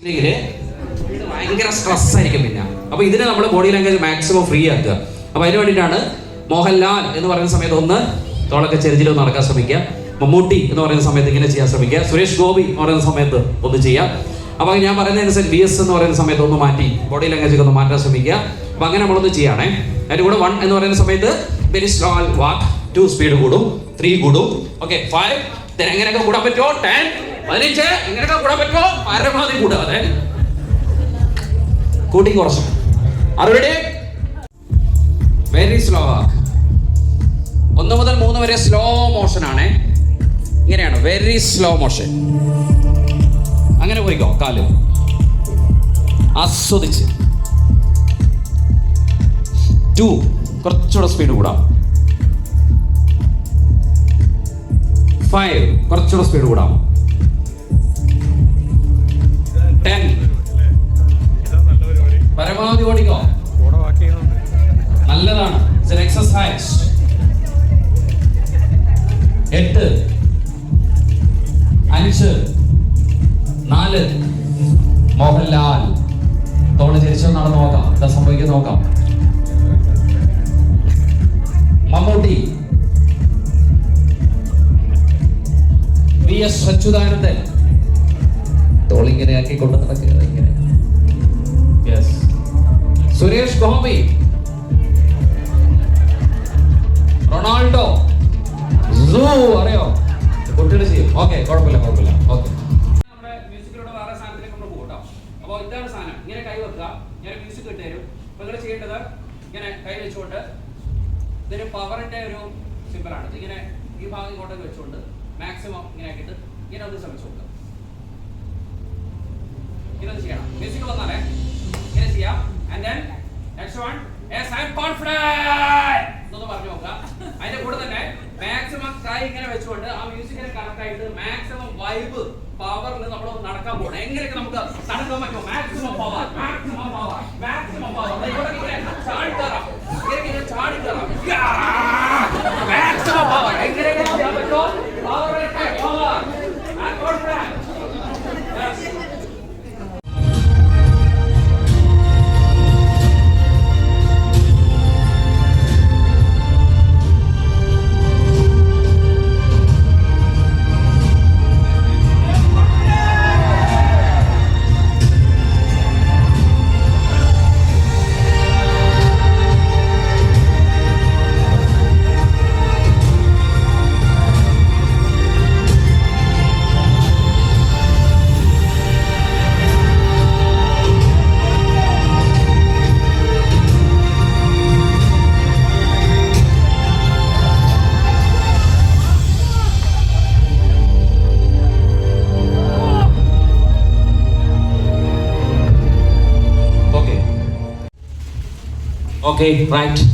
ഭയങ്കര സ്ട്രെസ് ആയിരിക്കും പിന്നെ. അപ്പൊ ഇതിനെ നമ്മൾ ബോഡി ലാംഗ്വേജ് മാക്സിമം ഫ്രീ ആക്കുക. അപ്പൊ അതിന് വേണ്ടിയിട്ടാണ് മോഹൻലാൽ എന്ന് പറയുന്ന സമയത്ത് ഒന്ന് തോളൊക്കെ ചെരിച്ചിലൊന്ന് നടക്കാൻ ശ്രമിക്കുക. മമ്മൂട്ടി എന്ന് പറയുന്ന സമയത്ത് ഇങ്ങനെ ചെയ്യാൻ ശ്രമിക്കുക. സുരേഷ് ഗോപി എന്ന് പറയുന്ന സമയത്ത് ഒന്ന് ചെയ്യാം. അപ്പൊ ഞാൻ പറയുന്നതനുസരിച്ച് VS എന്ന് പറയുന്ന സമയത്ത് ഒന്ന് മാറ്റി ബോഡി ലാംഗ്വേജ് ഒന്ന് മാറ്റാൻ ശ്രമിക്കുക. അപ്പൊ അങ്ങനെ നമ്മളൊന്ന് ചെയ്യാണേ. അതിന്റെ കൂടെ 1 എന്ന് പറയുന്ന സമയത്ത് വെരി സ്ലോൾ വാക്ക്, 2 സ്പീഡ് കൂടും, 3 കൂടും, ഓക്കെ 5 എങ്ങനെയൊക്കെ കൂടാൻ പറ്റുമോ, 10 15 എങ്ങനെയൊക്കെ കൂടാൻ പറ്റുമോ പരമാവധി കൂടാതെ കൂട്ടി കുറച്ചു. അറിവിടെ വെരി സ്ലോ വാക്ക്. 1 മുതൽ 3 വരെ സ്ലോ മോഷൻ ആണ്. ഇങ്ങനെയാണ് വെരി സ്ലോ മോഷൻ. അങ്ങനെ പോയിക്കോ, കാല് ആസ്വദിച്ച്. 2 കുറച്ചുകൂടെ സ്പീഡ് കൂടാം. 5 കുറച്ചുകൂടെ സ്പീഡ് കൂടാം. 10 പരമാവധി ഓടിക്കോ, നല്ലതാണ്, എക്സസൈസ്. 8 5 4 മോഹൻലാൽ തോള് ചരിച്ചോ നടന്ന് നോക്കാം, എന്താ സംഭവിക്കുന്നത് നോക്കാം. മമ്മൂട്ടി, VS അച്യുതാനന്ദൻ തോളിങ്ങനെ ആക്കി കൊണ്ട് നടക്കുക ഇങ്ങനെ. സുരേഷ് ഗോപി, റൊണാൾഡോ, അറിയോ കുട്ടികൾ ചെയ്യും. ഓക്കെ, കുഴപ്പമില്ല. ഓക്കെ, നമ്മുടെ മ്യൂസിക്കിലൂടെ വേറെ സാധനത്തിലേക്ക് നമ്മൾ പോകും കേട്ടോ. അപ്പോൾ ഇതാണ് സാധനം. ഇങ്ങനെ കൈ വെക്കുക, ഞാൻ മ്യൂസിക് ഇട്ട് തരും. അപ്പോൾ നിങ്ങൾ ചെയ്യേണ്ടത് ഇങ്ങനെ കൈ വെച്ചുകൊണ്ട്, ഇതൊരു പവറിന്റെ ഒരു സിമ്പിളാണ്. ഇങ്ങനെ ഈ ഭാഗം ഇങ്ങോട്ടേക്ക് വെച്ചുകൊണ്ട് മാക്സിമം ഇങ്ങനെ ആക്കിയിട്ട് ഇങ്ങനെ ഒന്ന് ശ്രമിച്ചു കൊടുക്കുക. ഇങ്ങനെ ചെയ്യണം. മ്യൂസിക് വന്നാലേ ഇങ്ങനെ ചെയ്യാം. And then next one, yes I am confident എന്നൊന്ന് പറഞ്ഞു നോക്കുക. അതിന്റെ കൂടെ തന്നെ മാക്സിമം കൈ ഇങ്ങനെ വെച്ചുകൊണ്ട് ആ മ്യൂസിക്കിനെ കണക്ട് ആയിട്ട് മാക്സിമം വൈബ് പവറിൽ നമ്മൾ നടക്കാൻ പോകണം. എങ്ങനെയൊക്കെ നമുക്ക് നടക്കാൻ പറ്റുമോ മാക്സിമം പവർ. ചാടിക്കറാം, ഇങ്ങനെ ചാടിക്കറാം, മാക്സിമം പവർ. എങ്ങനെയൊക്കെ ചെയ്യാൻ പറ്റുമോ പവർ. Okay, right.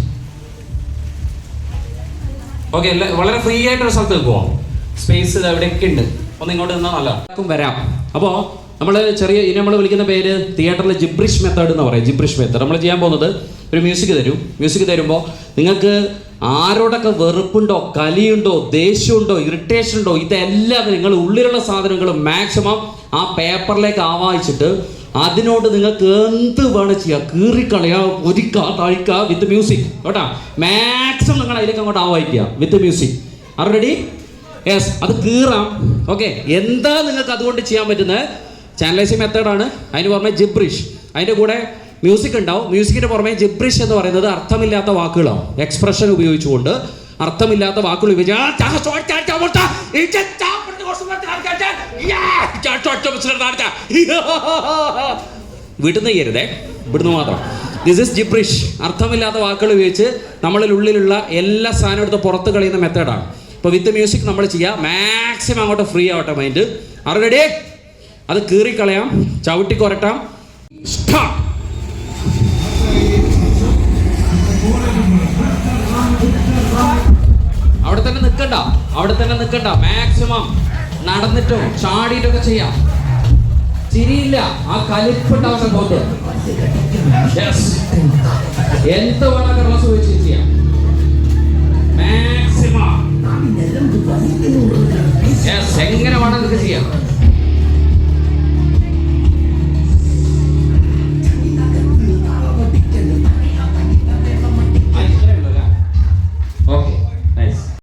ഓക്കെ, വളരെ ഫ്രീ ആയിട്ടൊരു സ്ഥലത്ത് പോവാം. സ്പേസ് എവിടെയൊക്കെ ഉണ്ട്. ഒന്ന് ഇങ്ങോട്ട് നിന്നാൽ നല്ല വരാം. അപ്പോൾ നമ്മൾ ഇനി നമ്മൾ വിളിക്കുന്ന പേര് തിയേറ്ററിൽ ജിബ്രിഷ് മെത്തേഡ് എന്ന് പറയും. ജിബ്രിഷ് മെത്തേഡ് നമ്മൾ ചെയ്യാൻ പോകുന്നത്, ഒരു മ്യൂസിക് തരും. മ്യൂസിക് തരുമ്പോൾ നിങ്ങൾക്ക് ആരോടൊക്കെ വെറുപ്പുണ്ടോ, കലിയുണ്ടോ, ദേഷ്യമുണ്ടോ, ഇറിറ്റേഷൻ ഉണ്ടോ, ഇതെല്ലാം നിങ്ങൾ ഉള്ളിലുള്ള സാധനങ്ങൾ മാക്സിമം ആ പേപ്പറിലേക്ക് ആവാഹിച്ചിട്ട് അതിനോട് നിങ്ങൾക്ക് എന്ത് വേണം ചെയ്യാം. കീറിക്കളയുക, ഒരുക്കുക, തഴിക്കുക വിത്ത് മ്യൂസിക് കേട്ടോ. മാക്സിമം നിങ്ങൾ അതിലേക്ക് അങ്ങോട്ട് ആവാഹിക്കുക with music. Are ready? Yes, അത് കീറാം. ഓക്കെ, എന്താ നിങ്ങൾക്ക് അതുകൊണ്ട് ചെയ്യാൻ പറ്റുന്നത്? ചാനലൈസിങ് മെത്തേഡാണ്. അതിന് പുറമെ ജിബ്രിഷ്, അതിൻ്റെ കൂടെ മ്യൂസിക് ഉണ്ടാവും. മ്യൂസിക്കിൻ്റെ പുറമെ ജിബ്രിഷ് എന്ന് പറയുന്നത് അർത്ഥമില്ലാത്ത വാക്കുകളാണ്. എക്സ്പ്രഷൻ ഉപയോഗിച്ചുകൊണ്ട് അർത്ഥമില്ലാത്ത വാക്കുകൾ വീട്ടിൽ നിന്ന് ചെയ്യരുതേ, ഇവിടുന്ന് മാത്രം. This is gibberish. അർത്ഥമില്ലാത്ത വാക്കുകൾ ഉപയോഗിച്ച് നമ്മളിൽ ഉള്ളിലുള്ള എല്ലാ സാധനം എടുത്ത് പുറത്ത് കളയുന്ന മെത്തേഡാണ്. ഇപ്പോൾ വിത്ത് മ്യൂസിക് നമ്മൾ ചെയ്യുക. മാക്സിമം അങ്ങോട്ട് ഫ്രീ ആവട്ടെ മൈൻഡ്. Are ready? അത് കീറിക്കളയാം, ചവിട്ടി കൊരട്ടാം. സ്റ്റാർട്ട്. അവിടെ തന്നെ നിൽക്കണ്ട. മാക്സിമം നടന്നിട്ടോ ചാടിയിട്ടൊക്കെ ചെയ്യാം. ചിരിയില്ല, ആ കലിപ്പുണ്ടാവുന്ന പോത്ത്. എന്ത് വേണം ക്രോസ് വെച്ച് ചെയ്യാം. മാക്സിമം എങ്ങനെ വേണം നിങ്ങൾക്ക് ചെയ്യാം.